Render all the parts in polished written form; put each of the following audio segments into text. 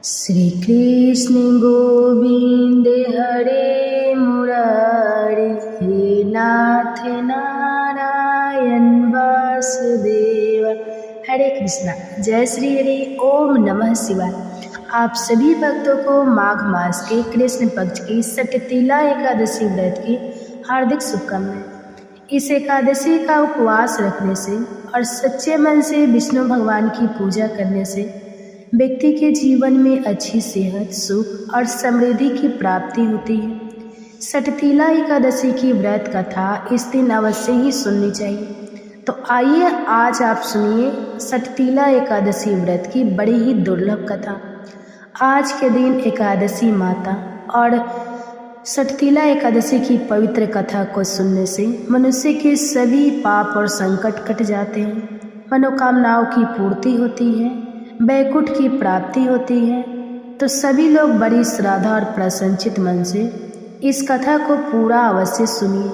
श्री कृष्ण गोविंद हरे मुरारी, हे नाथ नारायण वासुदेव। हरे कृष्णा। जय श्री हरि। ओम नमः शिवाय। आप सभी भक्तों को माघ मास के कृष्ण पक्ष की सटतीला एकादशी व्रत की हार्दिक शुभकामनाएं। इस एकादशी का उपवास रखने से और सच्चे मन से विष्णु भगवान की पूजा करने से व्यक्ति के जीवन में अच्छी सेहत, सुख और समृद्धि की प्राप्ति होती है। सटतीला एकादशी की व्रत कथा इस दिन अवश्य ही सुननी चाहिए। तो आइए आज आप सुनिए सटतीला एकादशी व्रत की बड़ी ही दुर्लभ कथा। आज के दिन एकादशी माता और सटतीला एकादशी की पवित्र कथा को सुनने से मनुष्य के सभी पाप और संकट कट जाते हैं, मनोकामनाओं की पूर्ति होती है, वैकुंठ की प्राप्ति होती है। तो सभी लोग बड़ी श्रद्धा और प्रसन्नचित मन से इस कथा को पूरा अवश्य सुनिए।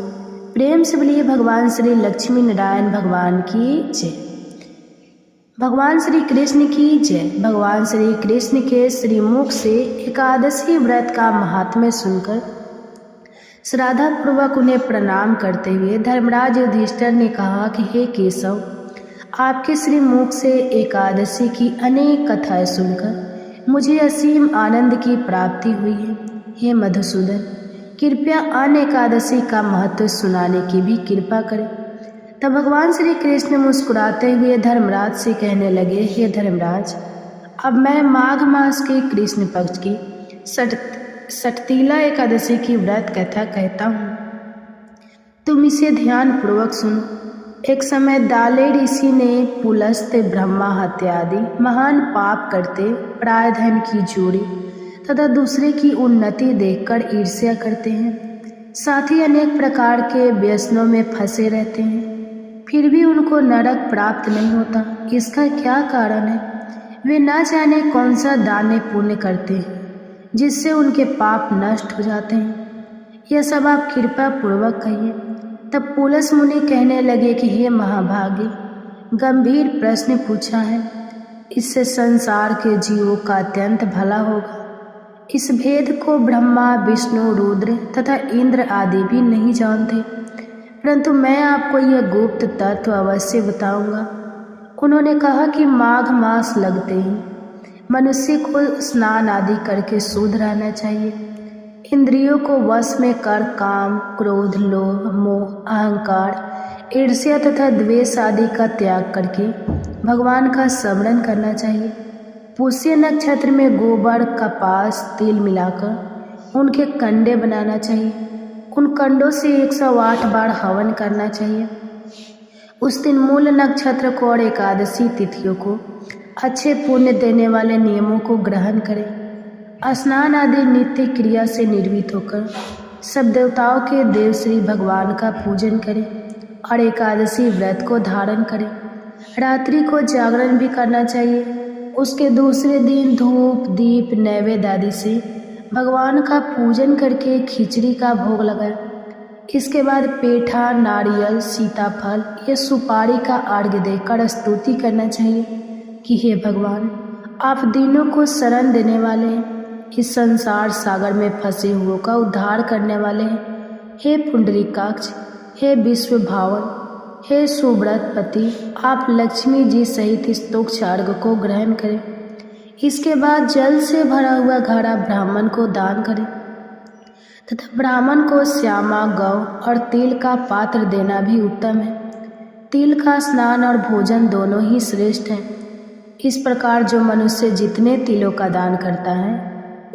प्रेम से बोलिए भगवान श्री लक्ष्मी नारायण भगवान की जय। भगवान श्री कृष्ण की जय। भगवान श्री कृष्ण के श्रीमुख से एकादशी व्रत का महात्म्य सुनकर श्रद्धा पूर्वक उन्हें प्रणाम करते हुए धर्मराज युधिष्ठिर ने कहा कि हे केशव, आपके श्रीमुख से एकादशी की अनेक कथाएं सुनकर मुझे असीम आनंद की प्राप्ति हुई है। हे मधुसूदन, कृपया अन्य एकादशी का महत्व सुनाने की भी कृपा करें। तब भगवान श्री कृष्ण मुस्कुराते हुए धर्मराज से कहने लगे, हे धर्मराज, अब मैं माघ मास के कृष्ण पक्ष की सटतीला एकादशी की व्रत कथा कहता हूँ। तुम इसे ध्यान पूर्वक सुनो। एक समय दाले ऋषि ने पुलस्त, ब्रह्मा हत्या आदि महान पाप करते प्राय धन की चोरी तथा दूसरे की उन्नति देखकर ईर्ष्या करते हैं। साथ ही अनेक प्रकार के व्यसनों में फंसे रहते हैं, फिर भी उनको नरक प्राप्त नहीं होता। इसका क्या कारण है? वे ना जाने कौन सा दान पुण्य करते हैं जिससे उनके पाप नष्ट हो जाते हैं। यह सब आप कृपा पूर्वक कहिए। तब पुलस मुनि कहने लगे कि हे महाभागी, गंभीर प्रश्न पूछा है, इससे संसार के जीवों का अत्यंत भला होगा। इस भेद को ब्रह्मा, विष्णु, रुद्र तथा इंद्र आदि भी नहीं जानते, परंतु मैं आपको यह गुप्त तत्व अवश्य बताऊंगा। उन्होंने कहा कि माघ मास लगते ही मनुष्य को स्नान आदि करके शुद्ध रहना चाहिए। इंद्रियों को वश में कर काम, क्रोध, लोभ, मोह, अहंकार, ईर्ष्या तथा द्वेष आदि का त्याग करके भगवान का स्मरण करना चाहिए। पुष्य नक्षत्र में गोबर, कपास, तिल मिलाकर उनके कंडे बनाना चाहिए। उन कंडों से 108 बार हवन करना चाहिए। उस दिन मूल नक्षत्र को और एकादशी तिथियों को अच्छे पुण्य देने वाले नियमों को ग्रहण करें। स्नान आदि नित्य क्रिया से निर्मित होकर सब देवताओं के देव श्री भगवान का पूजन करें और एकादशी व्रत को धारण करें। रात्रि को जागरण भी करना चाहिए। उसके दूसरे दिन धूप, दीप, नैवेद्य आदि से भगवान का पूजन करके खिचड़ी का भोग लगाएं। इसके बाद पेठा, नारियल, सीताफल या सुपारी का अर्घ्य देकर स्तुति करना चाहिए कि हे भगवान, आप दीनों को शरण देने वाले हैं, इस संसार सागर में फंसे हुओं का उद्धार करने वाले हैं। हे पुंडरीकाक्ष, हे विश्व भावन, हे सुव्रतपति, आप लक्ष्मी जी सहित इस तुक्ष अर्घ्य को ग्रहण करें। इसके बाद जल से भरा हुआ घड़ा ब्राह्मण को दान करें तथा ब्राह्मण को श्यामा, गौ और तिल का पात्र देना भी उत्तम है। तिल का स्नान और भोजन दोनों ही श्रेष्ठ हैं। इस प्रकार जो मनुष्य जितने तिलों का दान करता है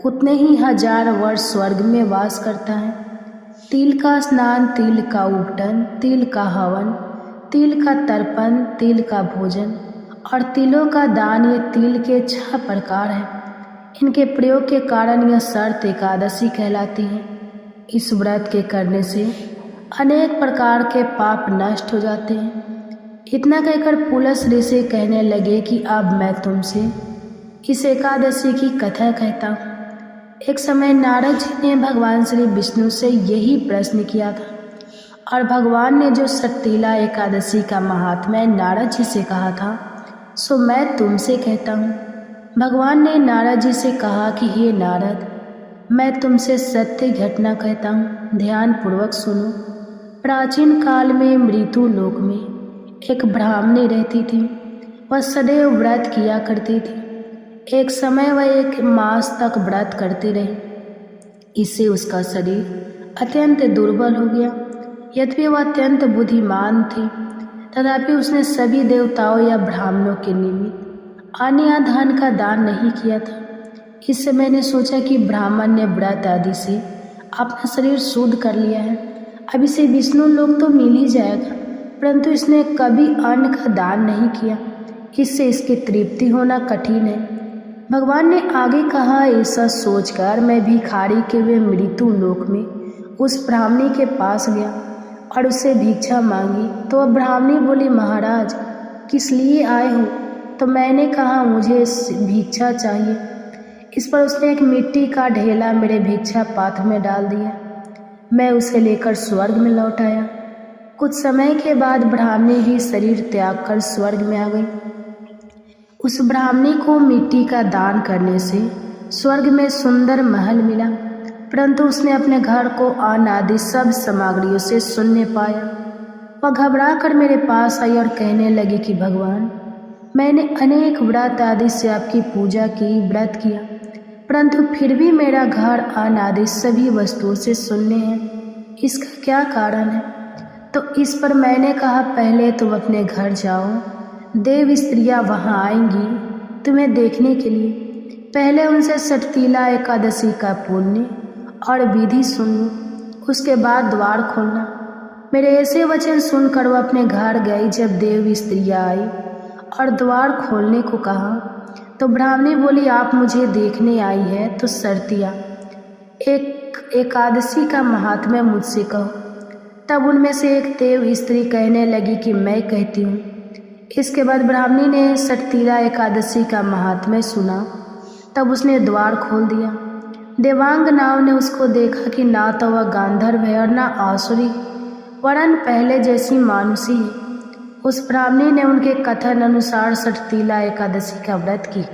उतने ही 1000 वर्ष स्वर्ग में वास करता है। तिल का स्नान, तिल का उपटन, तिल का हवन, तिल का तर्पण, तिल का भोजन और तिलों का दान, ये तिल के 6 प्रकार हैं। इनके प्रयोग के कारण यह शर्त एकादशी कहलाती है। इस व्रत के करने से अनेक प्रकार के पाप नष्ट हो जाते हैं। इतना कहकर पुलस ऋषि कहने लगे कि अब मैं तुमसे इस एकादशी की कथा कहता हूँ। एक समय नारद जी ने भगवान श्री विष्णु से यही प्रश्न किया था और भगवान ने जो सटतीला एकादशी का महात्म्य नारद जी से कहा था, सो मैं तुमसे कहता हूँ। भगवान ने नारद जी से कहा कि हे नारद, मैं तुमसे सत्य घटना कहता हूँ, ध्यान पूर्वक सुनो। प्राचीन काल में मृत्यु लोक में एक ब्राह्मणी रहती थी। वह सदैव व्रत किया करती थी। एक समय वह 1 मास तक व्रत करती रही। इससे उसका शरीर अत्यंत दुर्बल हो गया। यद्यपि वह अत्यंत बुद्धिमान थी, तथापि उसने सभी देवताओं या ब्राह्मणों के निमित्त अन्न या धन का दान नहीं किया था। इससे मैंने सोचा कि ब्राह्मण ने व्रत आदि से अपना शरीर शुद्ध कर लिया है, अब इसे विष्णु लोक तो मिल ही जाएगा, परंतु इसने कभी अन्न का दान नहीं किया। इससे इसकी तृप्ति होना कठिन है। भगवान ने आगे कहा, ऐसा सोचकर मैं भिखारी के वे मृत्यु लोक में उस ब्राह्मणी के पास गया और उससे भिक्षा मांगी। तो वह ब्राह्मणी बोली, महाराज किस लिए आए हो? तो मैंने कहा, मुझे भिक्षा चाहिए। इस पर उसने एक मिट्टी का ढेला मेरे भिक्षा पात्र में डाल दिया। मैं उसे लेकर स्वर्ग में लौट आया। कुछ समय के बाद ब्राह्मणी भी शरीर त्याग कर स्वर्ग में आ गई। उस ब्राह्मणी को मिट्टी का दान करने से स्वर्ग में सुंदर महल मिला, परंतु उसने अपने घर को अन्न आदि सब सामग्रियों से शून्य पाया। वह घबरा कर मेरे पास आई और कहने लगी कि भगवान, मैंने अनेक व्रत आदि से आपकी पूजा की, व्रत किया, परंतु फिर भी मेरा घर अन्न आदि सभी वस्तुओं से शून्य है। इसका क्या कारण है? तो इस पर मैंने कहा, पहले तुम अपने घर जाओ, देव स्त्रियाँ वहाँ आएंगी तुम्हें देखने के लिए। पहले उनसे सटतीला एकादशी का पुण्य और विधि सुन लो, उसके बाद द्वार खोलना। मेरे ऐसे वचन सुनकर वह अपने घर गई। जब देव स्त्रियाँ आई और द्वार खोलने को कहा तो ब्राह्मणी बोली, आप मुझे देखने आई है तो शर्तिया एकादशी का महात्म्य मुझसे कहो। तब उनमें से एक देव स्त्री कहने लगी कि मैं कहती हूँ। इसके बाद ब्राह्मणी ने सटतीला एकादशी का महात्म्य सुना। तब उसने द्वार खोल दिया। देवांगनाओं ने उसको देखा कि ना तो वह गांधर्व है और ना आसुरी, वरन पहले जैसी मानुषी है। उस ब्राह्मणी ने उनके कथन अनुसार सटतीला एकादशी का व्रत की।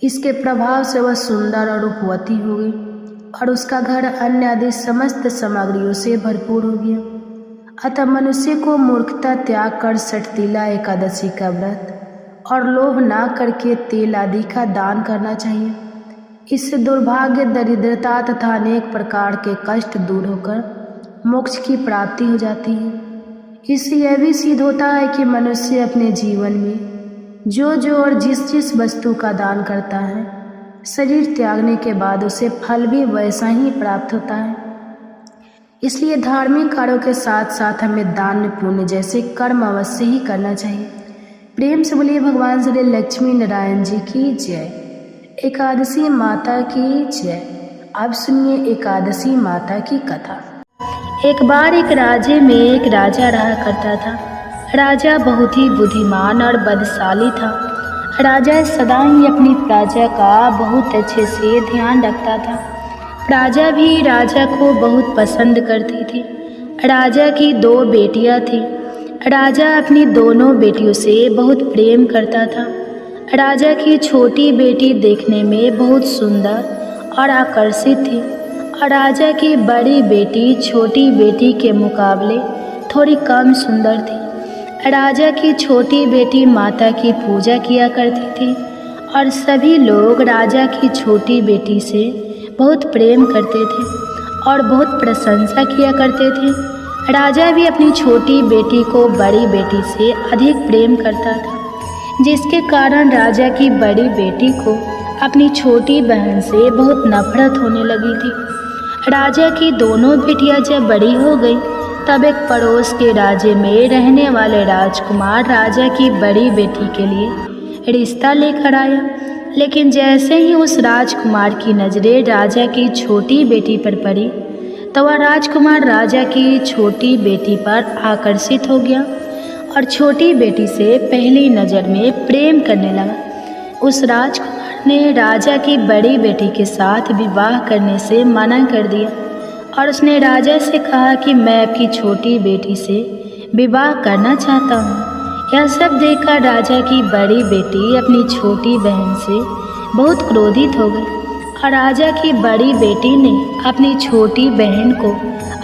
इसके प्रभाव से वह सुंदर और रूपवती हो गई और उसका घर अन्न आदि समस्त सामग्रियों से भरपूर हो गया। अतः मनुष्य को मूर्खता त्याग कर सटतीला एकादशी का व्रत और लोभ ना करके तेल आदि का दान करना चाहिए। इससे दुर्भाग्य, दरिद्रता तथा अनेक प्रकार के कष्ट दूर होकर मोक्ष की प्राप्ति हो जाती है। इससे यह भी सिद्ध होता है कि मनुष्य अपने जीवन में जो जो और जिस जिस वस्तु का दान करता है, शरीर त्यागने के बाद उसे फल भी वैसा ही प्राप्त होता है। इसलिए धार्मिक कार्यों के साथ साथ हमें दान पुण्य जैसे कर्म अवश्य ही करना चाहिए। प्रेम से बोलिए भगवान श्री लक्ष्मी नारायण जी की जय। एकादशी माता की जय। अब सुनिए एकादशी माता की कथा। एक बार एक राज्य में एक राजा रहा करता था। राजा बहुत ही बुद्धिमान और बलशाली था। राजा सदा ही अपनी प्रजा का बहुत अच्छे से ध्यान रखता था। प्रजा भी राजा को बहुत पसंद करती थी। राजा की 2 बेटियां थीं। राजा अपनी दोनों बेटियों से बहुत प्रेम करता था। राजा की छोटी बेटी देखने में बहुत सुंदर और आकर्षित थी और राजा की बड़ी बेटी छोटी बेटी के मुकाबले थोड़ी कम सुंदर थी। राजा की छोटी बेटी माता की पूजा किया करती थी और सभी लोग राजा की छोटी बेटी से बहुत प्रेम करते थे और बहुत प्रशंसा किया करते थे। राजा भी अपनी छोटी बेटी को बड़ी बेटी से अधिक प्रेम करता था, जिसके कारण राजा की बड़ी बेटी को अपनी छोटी बहन से बहुत नफरत होने लगी थी। राजा की दोनों बेटियां जब बड़ी हो गई तब एक पड़ोस के राज्य में रहने वाले राजकुमार राजा की बड़ी बेटी के लिए रिश्ता लेकर आया। लेकिन जैसे ही उस राजकुमार की नज़रें राजा की छोटी बेटी पर पड़ी तो वह राजकुमार राजा की छोटी बेटी पर आकर्षित हो गया और छोटी बेटी से पहली नज़र में प्रेम करने लगा। उस राजकुमार ने राजा की बड़ी बेटी के साथ विवाह करने से मना कर दिया और उसने राजा से कहा कि मैं आपकी छोटी बेटी से विवाह करना चाहता हूँ। यह सब देखकर राजा की बड़ी बेटी अपनी छोटी बहन से बहुत क्रोधित हो गई और राजा की बड़ी बेटी ने अपनी छोटी बहन को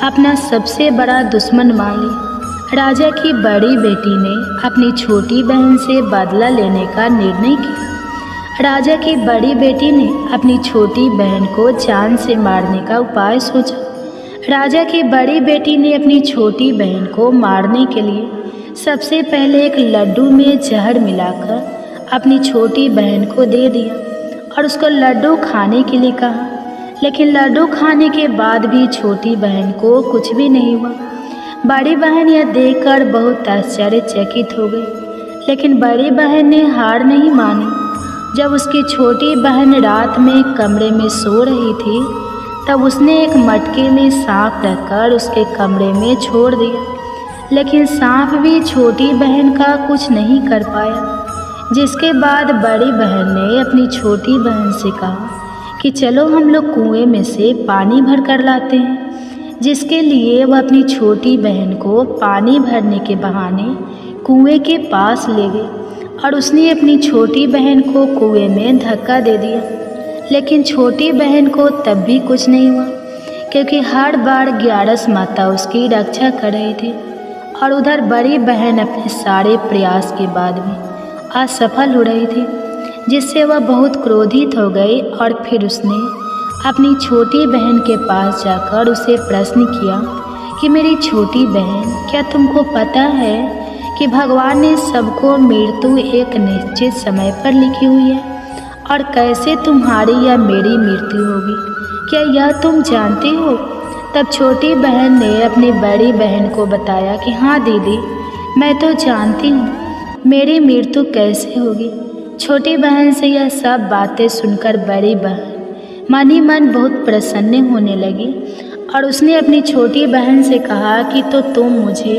अपना सबसे बड़ा दुश्मन मान लिया। राजा की बड़ी बेटी ने अपनी छोटी बहन से बदला लेने का निर्णय किया। राजा की बड़ी बेटी ने अपनी छोटी बहन को जान से मारने का उपाय सोचा। राजा की बड़ी बेटी ने अपनी छोटी बहन को मारने के लिए सबसे पहले एक लड्डू में जहर मिलाकर अपनी छोटी बहन को दे दिया और उसको लड्डू खाने के लिए कहा। लेकिन लड्डू खाने के बाद भी छोटी बहन को कुछ भी नहीं हुआ। बड़ी बहन यह देखकर बहुत आश्चर्यचकित हो गई, लेकिन बड़ी बहन ने हार नहीं मानी। जब उसकी छोटी बहन रात में कमरे में सो रही थी, तब उसने एक मटके में सांप रखकर उसके कमरे में छोड़ दिया, लेकिन सांप भी छोटी बहन का कुछ नहीं कर पाया। जिसके बाद बड़ी बहन ने अपनी छोटी बहन से कहा कि चलो हम लोग कुएं में से पानी भर कर लाते हैं। जिसके लिए वह अपनी छोटी बहन को पानी भरने के बहाने कुएं के पास ले गई और उसने अपनी छोटी बहन को कुएं में धक्का दे दिया। लेकिन छोटी बहन को तब भी कुछ नहीं हुआ, क्योंकि हर बार ग्यारस माता उसकी रक्षा कर रही थी और उधर बड़ी बहन अपने सारे प्रयास के बाद भी असफल हो रही थी, जिससे वह बहुत क्रोधित हो गई और फिर उसने अपनी छोटी बहन के पास जाकर उसे प्रश्न किया कि मेरी छोटी बहन, क्या तुमको पता है कि भगवान ने सबको मृत्यु एक निश्चित समय पर लिखी हुई है और कैसे तुम्हारी या मेरी मृत्यु होगी, क्या यह तुम जानती हो? तब छोटी बहन ने अपनी बड़ी बहन को बताया कि हाँ दीदी, मैं तो जानती हूँ मेरी मृत्यु कैसे होगी। छोटी बहन से यह सब बातें सुनकर बड़ी बहन मन ही मन बहुत प्रसन्न होने लगी और उसने अपनी छोटी बहन से कहा कि तो तुम मुझे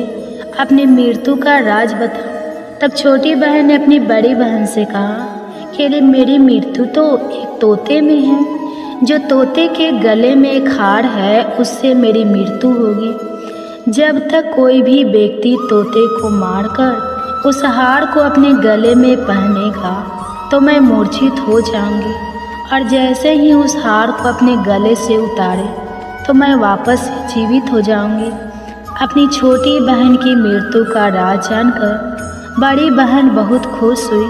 अपनी मृत्यु का राज बताओ। तब छोटी बहन ने अपनी बड़ी बहन से कहा कि मेरी मृत्यु तो एक तोते में है, जो तोते के गले में एक हार है, उससे मेरी मृत्यु होगी। जब तक कोई भी व्यक्ति तोते को मारकर उस हार को अपने गले में पहनेगा तो मैं मूर्छित हो जाऊंगी, और जैसे ही उस हार को अपने गले से उतारे तो मैं वापस जीवित हो जाऊंगी। अपनी छोटी बहन की मृत्यु का राज जानकर बड़ी बहन बहुत खुश हुई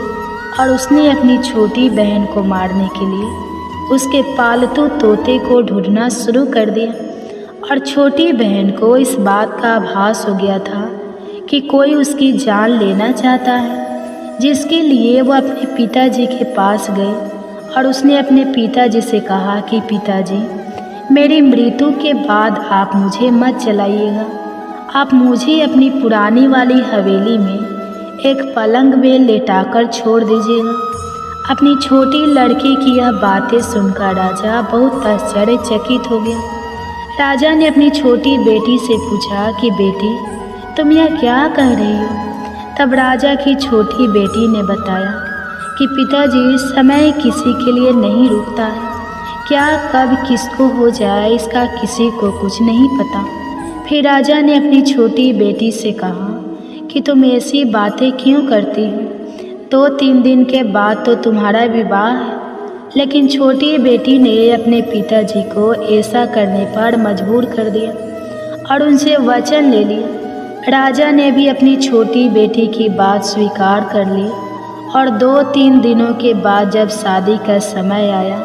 और उसने अपनी छोटी बहन को मारने के लिए उसके पालतू तोते को ढूंढना शुरू कर दिया। और छोटी बहन को इस बात का आभास हो गया था कि कोई उसकी जान लेना चाहता है, जिसके लिए वो अपने पिताजी के पास गई और उसने अपने पिताजी से कहा कि पिताजी, मेरी मृत्यु के बाद आप मुझे मत जलाइएगा, आप मुझे अपनी पुरानी वाली हवेली में एक पलंग में लेटाकर छोड़ दीजिएगा। अपनी छोटी लड़की की यह बातें सुनकर राजा बहुत आश्चर्यचकित हो गया। राजा ने अपनी छोटी बेटी से पूछा कि बेटी, तुम यह क्या कह रही हो? तब राजा की छोटी बेटी ने बताया कि पिताजी, समय किसी के लिए नहीं रुकता है, क्या कब किसको हो जाए इसका किसी को कुछ नहीं पता। फिर राजा ने अपनी छोटी बेटी से कहा कि तुम ऐसी बातें क्यों करती हो? 2-3 दिन के बाद तो तुम्हारा विवाह है। लेकिन छोटी बेटी ने अपने पिताजी को ऐसा करने पर मजबूर कर दिया और उनसे वचन ले लिया। राजा ने भी अपनी छोटी बेटी की बात स्वीकार कर ली और 2-3 दिनों के बाद जब शादी का समय आया,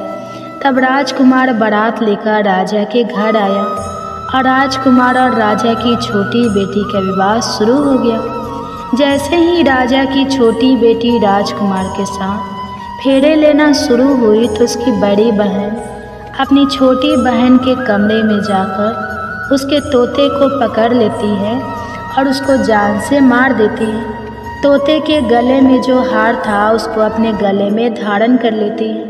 तब राजकुमार बारात लेकर राजा के घर आया और राजकुमार और राजा की छोटी बेटी का विवाह शुरू हो गया। जैसे ही राजा की छोटी बेटी राजकुमार के साथ फेरे लेना शुरू हुई तो उसकी बड़ी बहन अपनी छोटी बहन के कमरे में जाकर उसके तोते को पकड़ लेती है और उसको जान से मार देती है। तोते के गले में जो हार था उसको अपने गले में धारण कर लेती है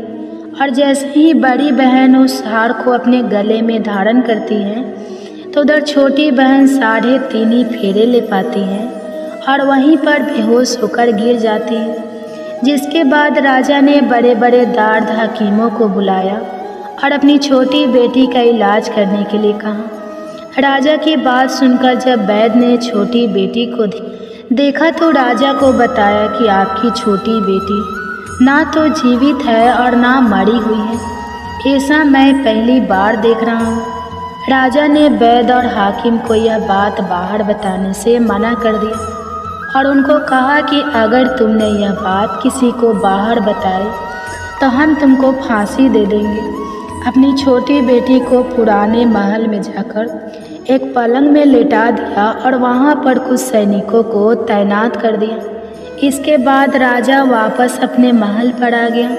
और जैसे ही बड़ी बहन उस हार को अपने गले में धारण करती है तो उधर छोटी बहन 3.5 फेरे ले पाती है और वहीं पर बेहोश होकर गिर जाती है। जिसके बाद राजा ने बड़े बड़े दार्द हकीमों को बुलाया और अपनी छोटी बेटी का इलाज करने के लिए कहा। राजा की बात सुनकर जब वैद्य ने छोटी बेटी को देखा तो राजा को बताया कि आपकी छोटी बेटी ना तो जीवित है और ना मरी हुई है। ऐसा मैं पहली बार देख रहा हूँ। राजा ने वैद्य और हाकिम को यह बात बाहर बताने से मना कर दिया और उनको कहा कि अगर तुमने यह बात किसी को बाहर बताई तो हम तुमको फांसी दे देंगे। अपनी छोटी बेटी को पुराने महल में जाकर एक पलंग में लेटा दिया और वहाँ पर कुछ सैनिकों को तैनात कर दिया। इसके बाद राजा वापस अपने महल पर आ गया।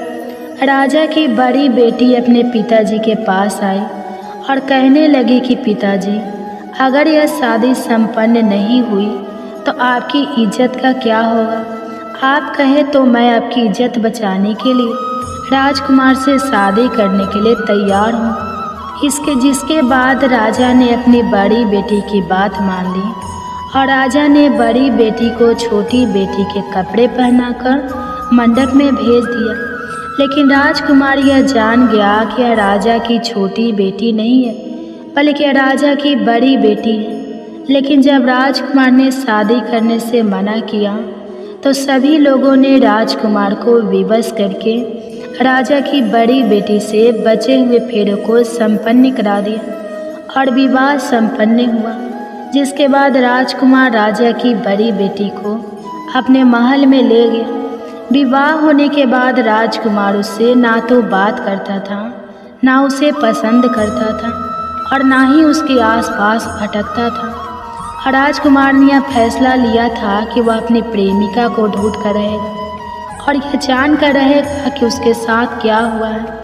राजा की बड़ी बेटी अपने पिताजी के पास आई और कहने लगी कि पिताजी, अगर यह शादी संपन्न नहीं हुई तो आपकी इज्जत का क्या होगा? आप कहे तो मैं आपकी इज्जत बचाने के लिए राजकुमार से शादी करने के लिए तैयार हूँ। जिसके बाद राजा ने अपनी बड़ी बेटी की बात मान ली और राजा ने बड़ी बेटी को छोटी बेटी के कपड़े पहनाकर मंडप में भेज दिया। लेकिन राजकुमार यह जान गया कि यह राजा की छोटी बेटी नहीं है बल्कि राजा की बड़ी बेटी है। लेकिन जब राजकुमार ने शादी करने से मना किया तो सभी लोगों ने राजकुमार को विवश करके राजा की बड़ी बेटी से बचे हुए फेरों को संपन्न करा दिया और विवाह संपन्न हुआ। जिसके बाद राजकुमार राजा की बड़ी बेटी को अपने महल में ले गया। विवाह होने के बाद राजकुमार उससे ना तो बात करता था, ना उसे पसंद करता था और ना ही उसके आसपास भटकता था। और राजकुमार ने यह फैसला लिया था कि वह अपनी प्रेमिका को ढूंढ कर रहेगा और यह जान कर रहेगा कि उसके साथ क्या हुआ है।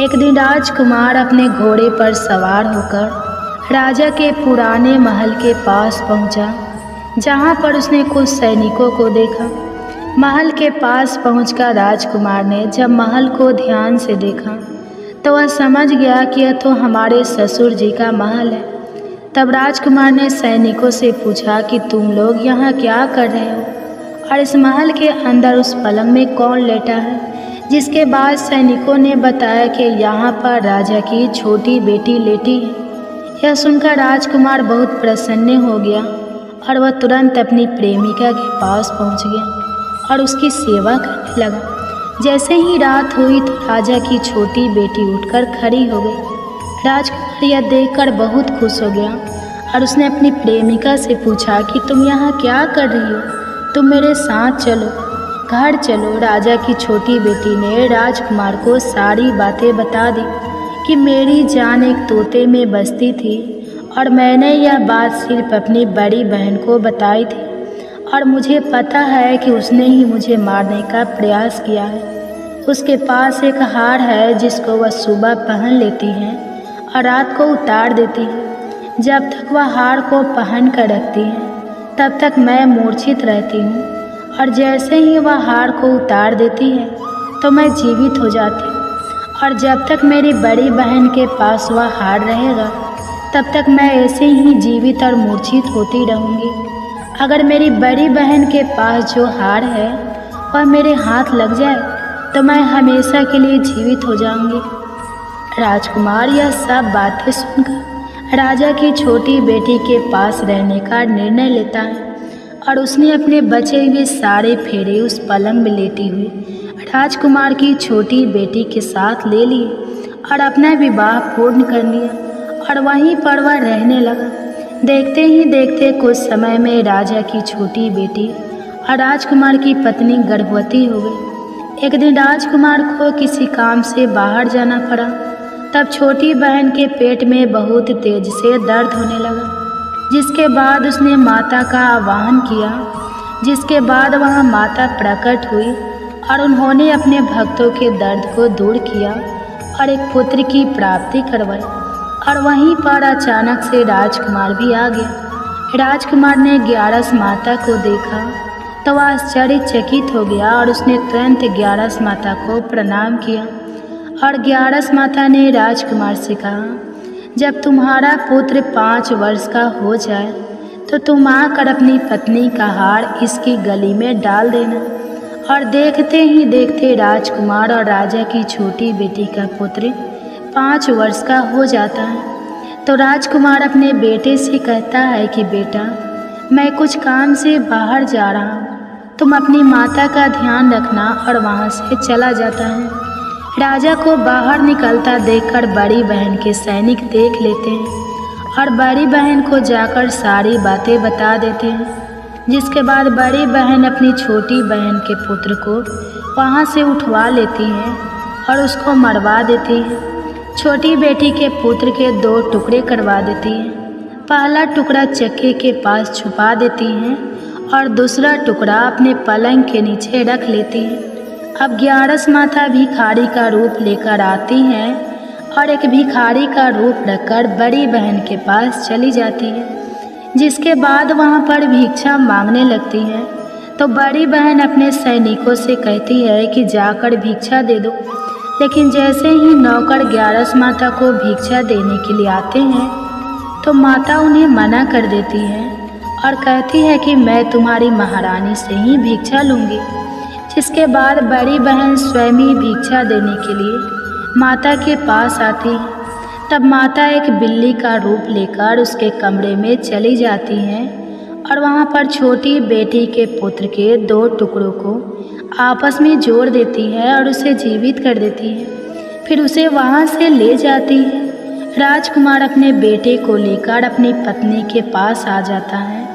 एक दिन राजकुमार अपने घोड़े पर सवार होकर राजा के पुराने महल के पास पहुंचा, जहां पर उसने कुछ सैनिकों को देखा। महल के पास पहुंचकर राजकुमार ने जब महल को ध्यान से देखा तो वह समझ गया कि यह तो हमारे ससुर जी का महल है। तब राजकुमार ने सैनिकों से पूछा कि तुम लोग यहाँ क्या कर रहे हो और इस महल के अंदर उस पलंग में कौन लेटा है? जिसके बाद सैनिकों ने बताया कि यहाँ पर राजा की छोटी बेटी लेटी है। यह सुनकर राजकुमार बहुत प्रसन्न हो गया और वह तुरंत अपनी प्रेमिका के पास पहुँच गया और उसकी सेवा करने लगा। जैसे ही रात हुई तो राजा की छोटी बेटी उठकर खड़ी हो गई। राजकुमार यह देखकर बहुत खुश हो गया और उसने अपनी प्रेमिका से पूछा कि तुम यहाँ क्या कर रही हो? तुम मेरे साथ चलो, घर चलो। राजा की छोटी बेटी ने राजकुमार को सारी बातें बता दी कि मेरी जान एक तोते में बसती थी और मैंने यह बात सिर्फ अपनी बड़ी बहन को बताई थी और मुझे पता है कि उसने ही मुझे मारने का प्रयास किया है। उसके पास एक हार है जिसको वह सुबह पहन लेती है और रात को उतार देती है। जब तक वह हार को पहन कर रखती है तब तक मैं मूर्छित रहती हूँ और जैसे ही वह हार को उतार देती है तो मैं जीवित हो जाती हूँ। और जब तक मेरी बड़ी बहन के पास वह हार रहेगा तब तक मैं ऐसे ही जीवित और मूर्छित होती रहूँगी। अगर मेरी बड़ी बहन के पास जो हार है वह मेरे हाथ लग जाए तो मैं हमेशा के लिए जीवित हो जाऊँगी। राजकुमार यह सब बातें सुनकर राजा की छोटी बेटी के पास रहने का निर्णय लेता है और उसने अपने बचे हुए सारे फेरे उस पलंग में लेटी हुई राजकुमार की छोटी बेटी के साथ ले लिए और अपना विवाह पूर्ण कर लिया और वहीं पर वह रहने लगा। देखते ही देखते कुछ समय में राजा की छोटी बेटी और राजकुमार की पत्नी गर्भवती हो गई। एक दिन राजकुमार को किसी काम से बाहर जाना पड़ा। तब छोटी बहन के पेट में बहुत तेज से दर्द होने लगा, जिसके बाद उसने माता का आह्वान किया। जिसके बाद वह माता प्रकट हुई और उन्होंने अपने भक्तों के दर्द को दूर किया और एक पुत्र की प्राप्ति करवाई। और वहीं पर अचानक से राजकुमार भी आ गया। राजकुमार ने ग्यारस माता को देखा तो वह आश्चर्यचकित हो गया और उसने तुरंत ग्यारस माता को प्रणाम किया। और ग्यारस माता ने राजकुमार से कहा, जब तुम्हारा पुत्र 5 वर्ष का हो जाए तो तुम आकर अपनी पत्नी का हार इसकी गली में डाल देना। और देखते ही देखते राजकुमार और राजा की छोटी बेटी का पुत्र 5 वर्ष का हो जाता है। तो राजकुमार अपने बेटे से कहता है कि बेटा, मैं कुछ काम से बाहर जा रहा हूँ, तुम अपनी माता का ध्यान रखना। और वहाँ से चला जाता है। राजा को बाहर निकलता देखकर बड़ी बहन के सैनिक देख लेते हैं और बड़ी बहन को जाकर सारी बातें बता देते हैं। जिसके बाद बड़ी बहन अपनी छोटी बहन के पुत्र को वहाँ से उठवा लेती है और उसको मरवा देती है। छोटी बेटी के पुत्र के 2 टुकड़े करवा देती है। पहला टुकड़ा चक्के के पास छुपा देती हैं और दूसरा टुकड़ा अपने पलंग के नीचे रख लेती है। अब 11 माता भिखारी का रूप लेकर आती हैं और एक भिखारी का रूप रखकर बड़ी बहन के पास चली जाती है। जिसके बाद वहाँ पर भिक्षा मांगने लगती है तो बड़ी बहन अपने सैनिकों से कहती है कि जाकर भिक्षा दे दो। लेकिन जैसे ही नौकर 11 माता को भिक्षा देने के लिए आते हैं तो माता उन्हें मना कर देती है और कहती है कि मैं तुम्हारी महारानी से ही भिक्षा लूँगी। जिसके बाद बड़ी बहन स्वयं ही भिक्षा देने के लिए माता के पास आती है। तब माता एक बिल्ली का रूप लेकर उसके कमरे में चली जाती हैं और वहाँ पर छोटी बेटी के पुत्र के 2 टुकड़ों को आपस में जोड़ देती है और उसे जीवित कर देती है। फिर उसे वहाँ से ले जाती है। राजकुमार अपने बेटे को लेकर अपनी पत्नी के पास आ जाता है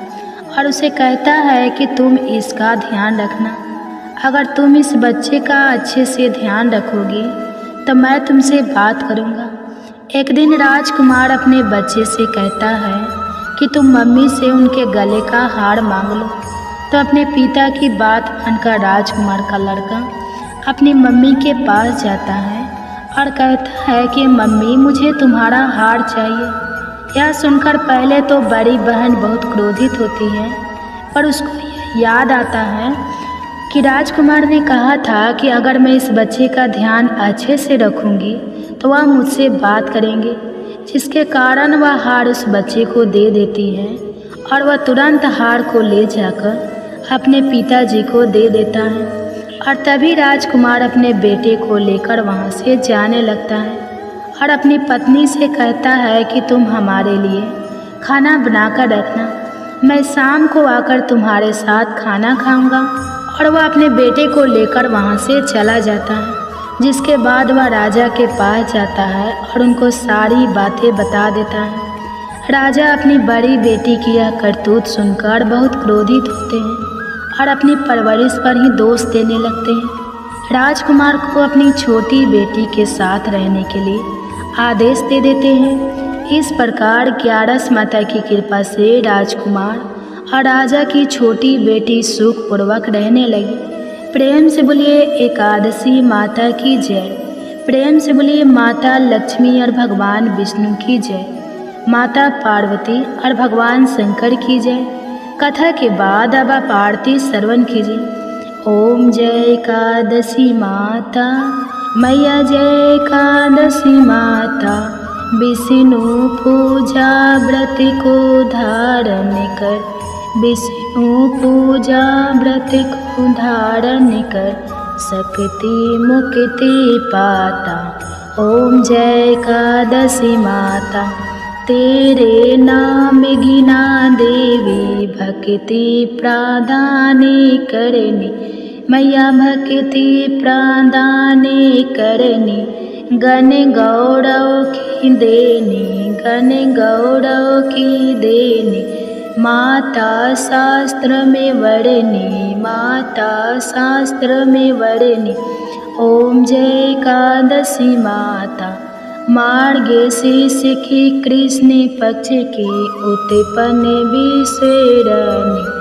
और उसे कहता है कि तुम इसका ध्यान रखना। अगर तुम इस बच्चे का अच्छे से ध्यान रखोगी तो मैं तुमसे बात करूँगा। एक दिन राजकुमार अपने बच्चे से कहता है कि तुम मम्मी से उनके गले का हार मांग लो। तो अपने पिता की बात मानकर राजकुमार का लड़का अपनी मम्मी के पास जाता है और कहता है कि मम्मी मुझे तुम्हारा हार चाहिए। यह सुनकर पहले तो बड़ी बहन बहुत क्रोधित होती है, पर उसको याद आता है कि राजकुमार ने कहा था कि अगर मैं इस बच्चे का ध्यान अच्छे से रखूंगी तो वह मुझसे बात करेंगे। जिसके कारण वह हार उस बच्चे को दे देती है और वह तुरंत हार को ले जाकर अपने पिताजी को दे देता है। और तभी राजकुमार अपने बेटे को लेकर वहाँ से जाने लगता है और अपनी पत्नी से कहता है कि तुम हमारे लिए खाना बनाकर रखना, मैं शाम को आकर तुम्हारे साथ खाना खाऊंगा। और वह अपने बेटे को लेकर वहाँ से चला जाता है। जिसके बाद वह राजा के पास जाता है और उनको सारी बातें बता देता है। राजा अपनी बड़ी बेटी की यह करतूत सुनकर बहुत क्रोधित होते हैं और अपनी परवरिश पर ही दोष देने लगते हैं। राजकुमार को अपनी छोटी बेटी के साथ रहने के लिए आदेश दे देते हैं। इस प्रकार 11 माता की कृपा से राजकुमार और राजा की छोटी बेटी सुखपूर्वक रहने लगी। प्रेम से बोलिए एकादशी माता की जय। प्रेम से बोलिए माता लक्ष्मी और भगवान विष्णु की जय, माता पार्वती और भगवान शंकर की जय। कथा के बाद अब आप आरती श्रवण कीजिए। ओम जय एकादशी माता मैया, जय एकादशी माता, विष्णु पूजा व्रत को धारण कर, विष्णु पूजा व्रत को धारण कर, शक्ति मुक्ति पाता। ओम जय एकादशी माता, तेरे नाम गिना देवी, भक्ति प्रदान करनी मैया, भक्ति प्रदान करनी, गण गौरव की देनी, गण गौरव की देनी, माता शास्त्र में वर्णी, माता शास्त्र में वर्णी। ओम जय एकादशी माता, मार्गशीर्ष की कृष्ण पक्ष की उत्पन्न विश्वरणी,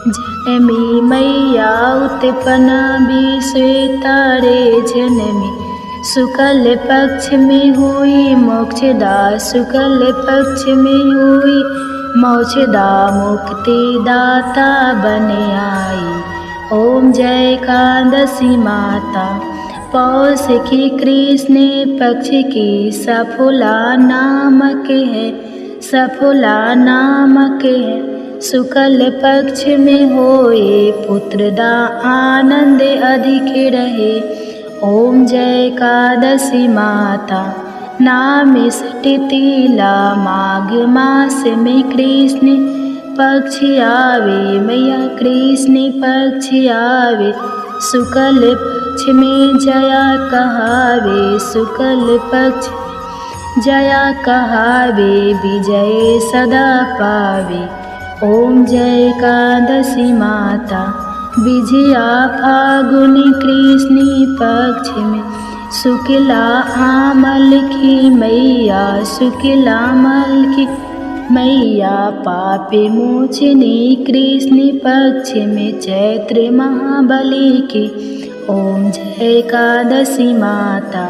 जनमी मैया उत्पन्न विश्व तारे जनमी, शुक्ल पक्ष में हुई मोक्षदा, शुक्ल पक्ष में हुई मोक्षदा, मुक्ति दाता बन आई। ओम जय एकादशी माता, पौष की कृष्ण पक्ष की सफला नामक है, सफला नामक है, शुक्ल पक्ष में होए पुत्रदा, आनंद अधिक रहे। ओम जय एकादशी माता, नाम सटितिला, माघ मास में कृष्ण पक्ष आवे, मैया कृष्ण पक्ष आवे, शुक्ल पक्ष में जया कहावे, शुक्ल पक्ष जया कहावे, विजय सदा पावे। ओम जय एकादशी माता, विजया फागुन कृष्ण पक्ष में, शुक्ला आमल की मैया, शुक्ला आमल की मैया, पापे मोचनी कृष्ण पक्ष में, चैत्र महाबली की। ओम जय एकादशी माता,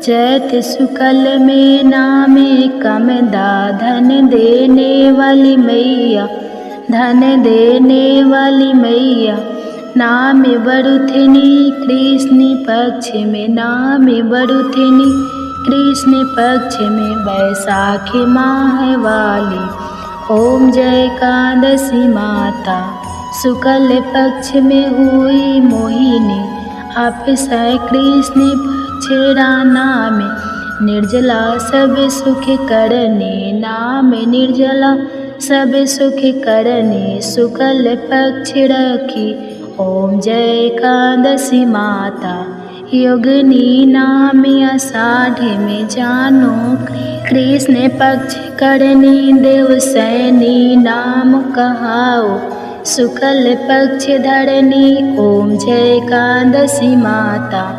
चैत शुक्ल में नामे कमदा, धन देने वाली मैया, धन देने वाली मैया, नाम बरुथिनी कृष्ण पक्ष में, नाम बरुथिनी कृष्ण पक्ष में, बैसाखी माह वाली। ओम जय एकादशी माता, शुक्ल पक्ष में हुई मोहिनी, अक्षय कृष्ण पक्ष नाम, निर्जला सब सुख करने, नाम निर्जला सब सुख करने, शुक्ल पक्ष रखी। ओम जय एकादशी माता, योगिनी नाम आषाढ़ में, जानो कृष्ण पक्ष करनी, देवसैनी नाम कहाओ, शुक्ल पक्ष धरनी। ओम जय एकादशी माता,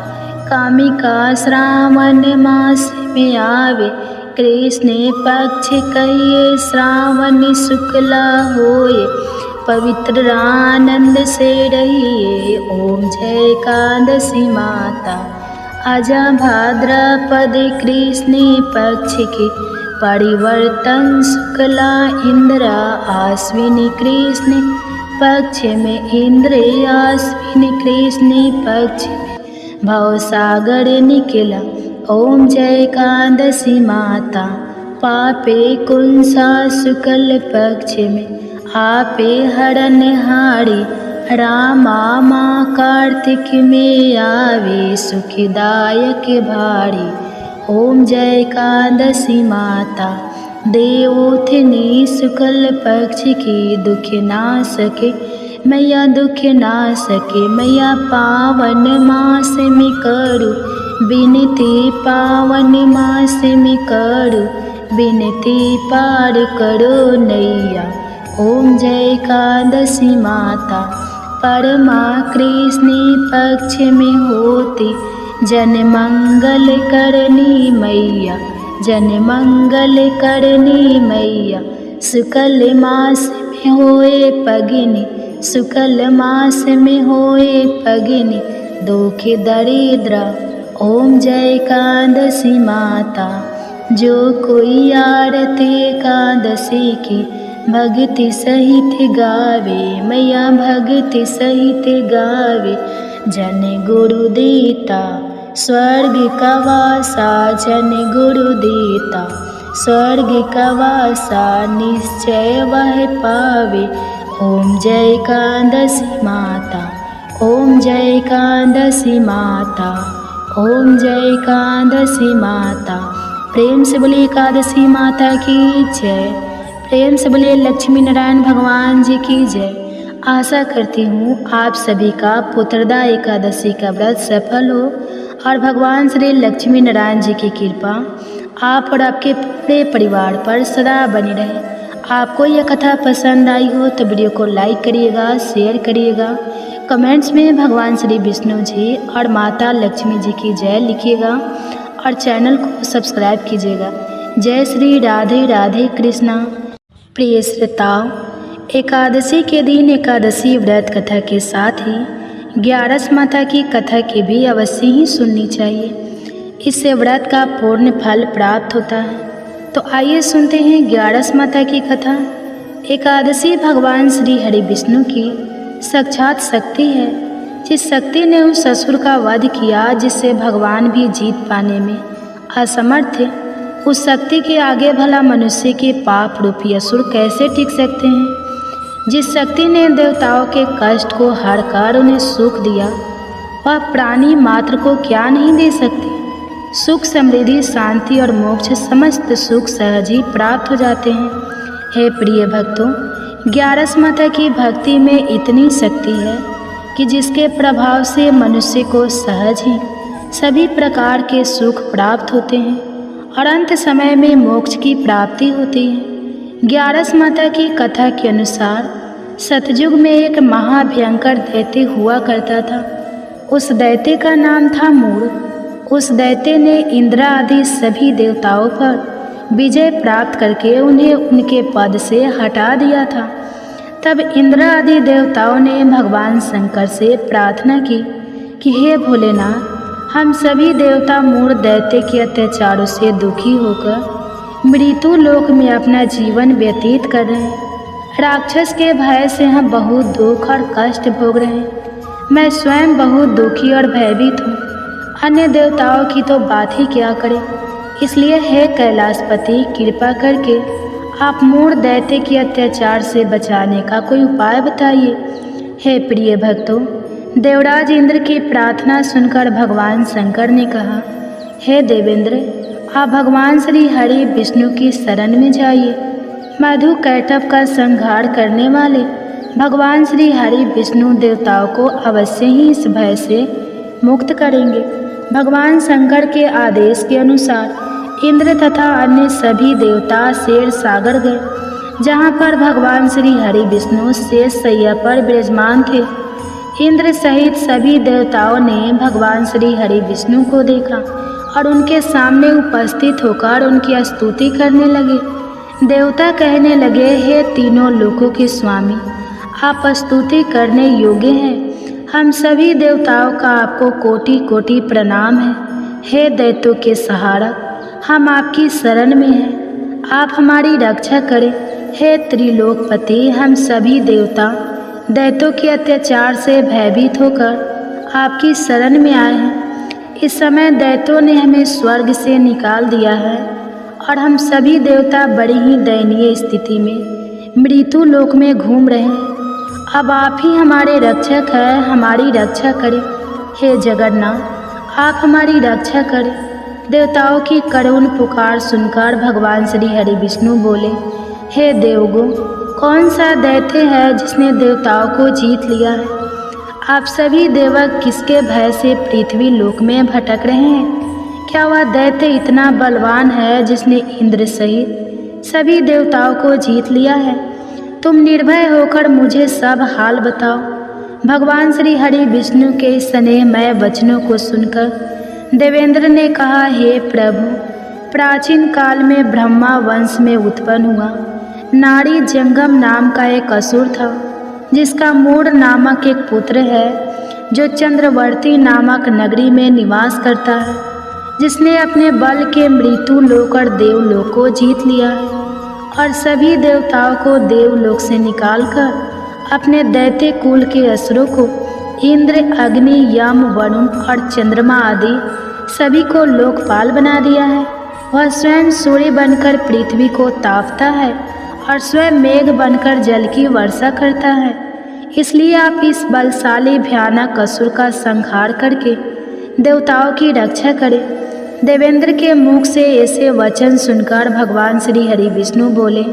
कामिका श्रावण मास में आवे, कृष्ण पक्ष कहिए श्रावण शुक्ला होए, पवित्र आनंद से रहिए। ओम जय एकादशी माता, आजा भाद्रपद कृष्ण पक्ष की, परिवर्तन शुक्ला इंद्रा आश्विनी कृष्ण पक्ष में, इंद्र आश्विनी कृष्ण पक्ष में, भवसागर निकला। ओम जय एकादशी माता, पापे कुंसा शुक्ल पक्ष में, आपे हरण हारी, रामा माँ कार्तिक में आवे, सुखदायक भारी। ओम जय एकादशी माता, देवोत्थिनी शुक्ल पक्ष की, दुख ना सके मैया, दुख ना सके मैया, पावन मास में करू विनती, पावन मास में करू विनती, पार करो नैया। ओम जय एकादशी माता, परमा कृष्ण पक्ष में होती, जन मंगल करनी मैया, जन मंगल करनी मैया, शुक्ल मास में होए पगनी, शुक्ल मास में होए पगनी, दुख दरिद्र। ओम जय एकादशी माता, जो कोई आरती एकादशी की, भक्ति सहित गावे मैया, भक्ति सहित गावे, जन गुरु देता स्वर्ग का वासा, जन गुरु देता स्वर्ग का वासा, निश्चय वह पावे। ओम जय एकादशी माता, ओम जय एकादशी माता, ओम जय एकादशी माता। प्रेम से बोलिए एकादशी माता की जय, प्रेम से बोलिए लक्ष्मी नारायण भगवान जी की जय। आशा करती हूँ आप सभी का पुत्रदा एकादशी का व्रत सफल हो और भगवान श्री लक्ष्मी नारायण जी की कृपा आप और आपके पूरे परिवार पर सदा बनी रहे। आपको यह कथा पसंद आई हो तो वीडियो को लाइक करिएगा, शेयर करिएगा, कमेंट्स में भगवान श्री विष्णु जी और माता लक्ष्मी जी की जय लिखिएगा और चैनल को सब्सक्राइब कीजिएगा। जय श्री राधे राधे कृष्णा। प्रिय श्रोताओ, एकादशी के दिन एकादशी व्रत कथा के साथ ही 11 माता की कथा की भी अवश्य ही सुननी चाहिए। इससे व्रत का पूर्ण फल प्राप्त होता है। तो आइए सुनते हैं 11 माता की कथा। एकादशी भगवान श्री हरि विष्णु की साक्षात शक्ति है, जिस शक्ति ने उस असुर का वध किया जिससे भगवान भी जीत पाने में असमर्थ थे। उस शक्ति के आगे भला मनुष्य के पाप रूपी असुर कैसे टिक सकते हैं। जिस शक्ति ने देवताओं के कष्ट को हरकर उन्हें सुख दिया, वह प्राणी मात्र को क्या नहीं दे सकती। सुख, समृद्धि, शांति और मोक्ष समस्त सुख सहज ही प्राप्त हो जाते हैं। हे प्रिय भक्तों, ग्यारस माता की भक्ति में इतनी शक्ति है कि जिसके प्रभाव से मनुष्य को सहज ही सभी प्रकार के सुख प्राप्त होते हैं और अंत समय में मोक्ष की प्राप्ति होती है। ग्यारस माता की कथा के अनुसार सतयुग में एक महाभयंकर दैत्य हुआ करता था। उस दैत्य का नाम था मूढ़। उस दैत्य ने इंद्र आदि सभी देवताओं पर विजय प्राप्त करके उन्हें उनके पद से हटा दिया था। तब इंद्र आदि देवताओं ने भगवान शंकर से प्रार्थना की कि हे भोलेनाथ, हम सभी देवता मूढ़ दैत्य के अत्याचारों से दुखी होकर मृत्यु लोक में अपना जीवन व्यतीत कर रहे हैं। राक्षस के भय से हम बहुत दुख और कष्ट भोग रहे हैं। मैं स्वयं बहुत दुखी और भयभीत हूँ। अन्य देवताओं की तो बात ही क्या करें। इसलिए हे कैलाशपति, कृपा करके आप मूढ़ दैत्य के अत्याचार से बचाने का कोई उपाय बताइए। हे प्रिय भक्तों, देवराज इंद्र की प्रार्थना सुनकर भगवान शंकर ने कहा, हे देवेंद्र, आप भगवान श्री हरि विष्णु की शरण में जाइए। मधु कैटभ का संहार करने वाले भगवान श्री हरि विष्णु देवताओं को अवश्य ही इस भय से मुक्त करेंगे। भगवान शंकर के आदेश के अनुसार इंद्र तथा अन्य सभी देवता शेर सागर गए, जहाँ पर भगवान श्री हरि विष्णु शेष शैया पर विराजमान थे। इंद्र सहित सभी देवताओं ने भगवान श्री हरि विष्णु को देखा और उनके सामने उपस्थित होकर उनकी स्तुति करने लगे। देवता कहने लगे, हे तीनों लोकों के स्वामी, आप स्तुति करने योग्य हैं। हम सभी देवताओं का आपको कोटि कोटि प्रणाम है। हे दैत्यों के सहारा, हम आपकी शरण में हैं, आप हमारी रक्षा करें। हे त्रिलोकपति, हम सभी देवता दैत्यों के अत्याचार से भयभीत होकर आपकी शरण में आए हैं। इस समय दैत्यों ने हमें स्वर्ग से निकाल दिया है और हम सभी देवता बड़ी ही दयनीय स्थिति में मृत्यु लोक में घूम रहे हैं। अब आप ही हमारे रक्षक हैं, हमारी रक्षा करें। हे जगन्नाथ, आप हमारी रक्षा करें। देवताओं की करुण पुकार सुनकर भगवान श्री हरि विष्णु बोले, हे देवगो, कौन सा दैत्य है जिसने देवताओं को जीत लिया है? आप सभी देवक किसके भय से पृथ्वी लोक में भटक रहे हैं? क्या वह दैत्य इतना बलवान है जिसने इंद्र सहित सभी देवताओं को जीत लिया है? तुम निर्भय होकर मुझे सब हाल बताओ। भगवान श्री हरि विष्णु के स्नेहमय वचनों को सुनकर देवेंद्र ने कहा, हे प्रभु, प्राचीन काल में ब्रह्मा वंश में उत्पन्न हुआ नारी जंगम नाम का एक असुर था, जिसका मूढ़ नामक एक पुत्र है जो चंद्रवर्ती नामक नगरी में निवास करता है, जिसने अपने बल के मृत्यु लोक और देवलोक को जीत लिया है और सभी देवताओं को देवलोक से निकालकर अपने दैत्य कुल के असुरों को इंद्र, अग्नि, यम, वरुण और चंद्रमा आदि सभी को लोकपाल बना दिया है। वह स्वयं सूर्य बनकर पृथ्वी को तापता है और स्वयं मेघ बनकर जल की वर्षा करता है। इसलिए आप इस बलशाली भयानक असुर का संहार करके देवताओं की रक्षा करें। देवेंद्र के मुख से ऐसे वचन सुनकर भगवान श्री हरि विष्णु बोले,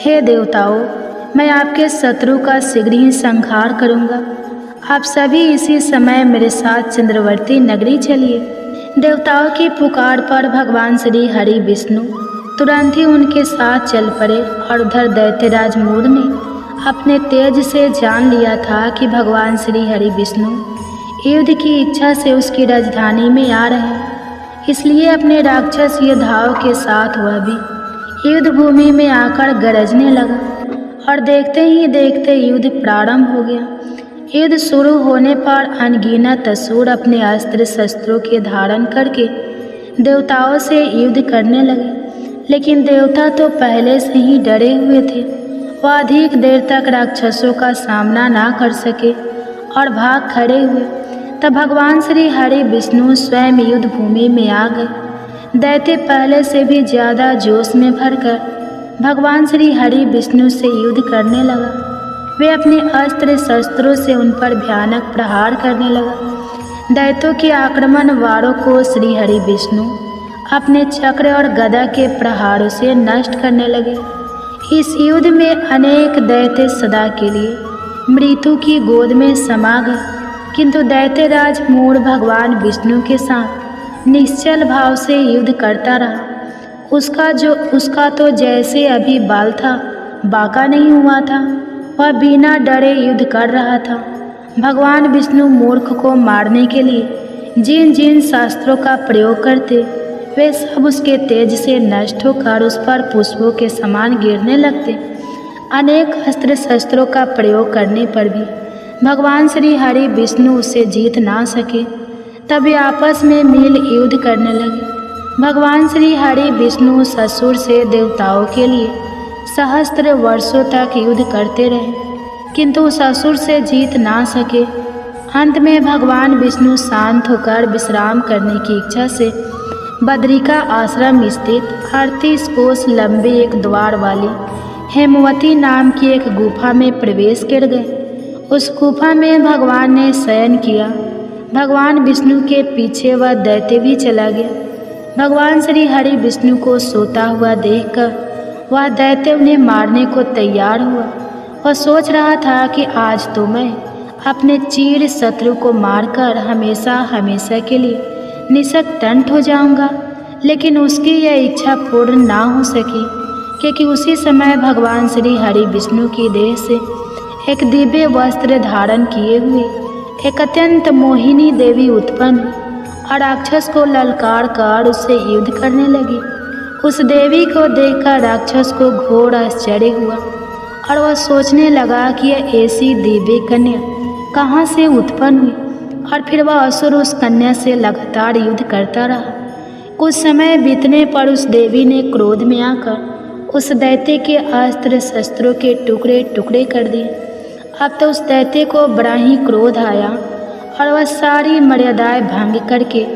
हे देवताओं, मैं आपके शत्रु का शीघ्र ही संहार करूँगा। आप सभी इसी समय मेरे साथ चंद्रवर्ती नगरी चलिए। देवताओं की पुकार पर भगवान श्री हरि विष्णु तुरंत ही उनके साथ चल पड़े और उधर दैत्यराज मूढ़ ने अपने तेज से जान लिया था कि भगवान श्री हरि विष्णु युद्ध की इच्छा से उसकी राजधानी में आ रहे हैं। इसलिए अपने राक्षस योद्धाओं के साथ वह भी युद्ध भूमि में आकर गरजने लगा और देखते ही देखते युद्ध प्रारंभ हो गया। युद्ध शुरू होने पर अनगिनत असुर अपने अस्त्र शस्त्रों के धारण करके देवताओं से युद्ध करने लगे, लेकिन देवता तो पहले से ही डरे हुए थे। वह अधिक देर तक राक्षसों का सामना ना कर सके और भाग खड़े हुए। तब भगवान श्री हरि विष्णु स्वयं युद्ध भूमि में आ गए। दैत्य पहले से भी ज़्यादा जोश में भरकर भगवान श्री हरि विष्णु से युद्ध करने लगा। वे अपने अस्त्र शस्त्रों से उन पर भयानक प्रहार करने लगा। दैत्यों के आक्रमण वारों को श्री हरि विष्णु अपने चक्र और गदा के प्रहारों से नष्ट करने लगे। इस युद्ध में अनेक दैत्य सदा के लिए मृत्यु की गोद में समा गए, किंतु दैत्यराज मूढ़ भगवान विष्णु के साथ निश्चल भाव से युद्ध करता रहा। उसका तो जैसे अभी बाल था, बांका नहीं हुआ था। वह बिना डरे युद्ध कर रहा था। भगवान विष्णु मूर्ख को मारने के लिए जिन जिन शास्त्रों का प्रयोग करते, वे सब उसके तेज से नष्ट होकर उस पर पुष्पों के समान गिरने लगते। अनेक अस्त्र शस्त्रों का प्रयोग करने पर भी भगवान श्री हरि विष्णु उससे जीत ना सके। तब वे आपस में मिल युद्ध करने लगे। भगवान श्री हरि विष्णु ससुर से देवताओं के लिए सहस्त्र वर्षों तक युद्ध करते रहे, किंतु ससुर से जीत ना सके। अंत में भगवान विष्णु शांत होकर विश्राम करने की इच्छा से बद्रिका आश्रम स्थित 38 कोस लंबे एक द्वार वाली हेमवती नाम की एक गुफा में प्रवेश कर गए। उस गुफा में भगवान ने शयन किया। भगवान विष्णु के पीछे वह दैत्य भी चला गया। भगवान श्री हरि विष्णु को सोता हुआ देखकर वह दैत्य उन्हें मारने को तैयार हुआ। वह सोच रहा था कि आज तो मैं अपने चीर शत्रु को मारकर हमेशा हमेशा के लिए निशक्तंठ हो जाऊंगा, लेकिन उसकी यह इच्छा पूर्ण ना हो सकी, क्योंकि उसी समय भगवान श्री हरि विष्णु की देह से एक दिव्य वस्त्र धारण किए हुए एक अत्यंत मोहिनी देवी उत्पन्न हुई और राक्षस को ललकार कर उससे युद्ध करने लगी। उस देवी को देखकर राक्षस को घोर आश्चर्य हुआ और वह सोचने लगा कि यह ऐसी दिव्य कन्या कहाँ से उत्पन्न हुई, और फिर वह असुर उस कन्या से लगातार युद्ध करता रहा। कुछ समय बीतने पर उस देवी ने क्रोध में आकर उस दैत्य के अस्त्र शस्त्रों के टुकड़े टुकड़े कर दिए। अब तो उस दैत्य को बड़ा ही क्रोध आया और वह सारी मर्यादाएं भंग करके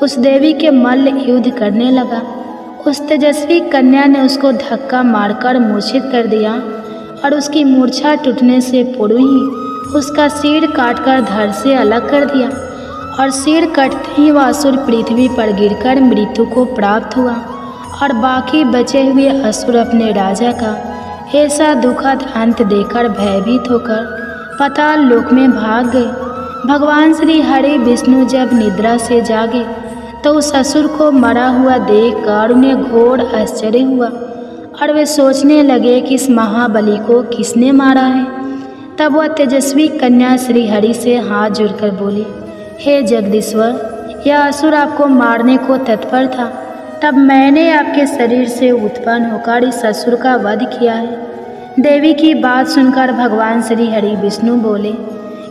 उस देवी के मल्ल युद्ध करने लगा। उस तेजस्वी कन्या ने उसको धक्का मारकर मूर्छित कर दिया और उसकी मूर्छा टूटने से पूर्व ही उसका सिर काटकर धड़ से अलग कर दिया, और सिर कटते ही वह असुर पृथ्वी पर गिरकर मृत्यु को प्राप्त हुआ और बाकी बचे हुए असुर अपने राजा का ऐसा दुखद अंत देखकर भयभीत होकर पाताल लोक में भाग गए। भगवान श्री हरि विष्णु जब निद्रा से जागे तो उस असुर को मरा हुआ देखकर उन्हें घोर आश्चर्य हुआ और वे सोचने लगे कि इस महाबली को किसने मारा है। तब वह तेजस्वी कन्या श्री हरि से हाथ जोड़कर बोली, हे जगदीश्वर, यह असुर आपको मारने को तत्पर था, तब मैंने आपके शरीर से उत्पन्न होकर इस असुर का वध किया है। देवी की बात सुनकर भगवान श्री हरि विष्णु बोले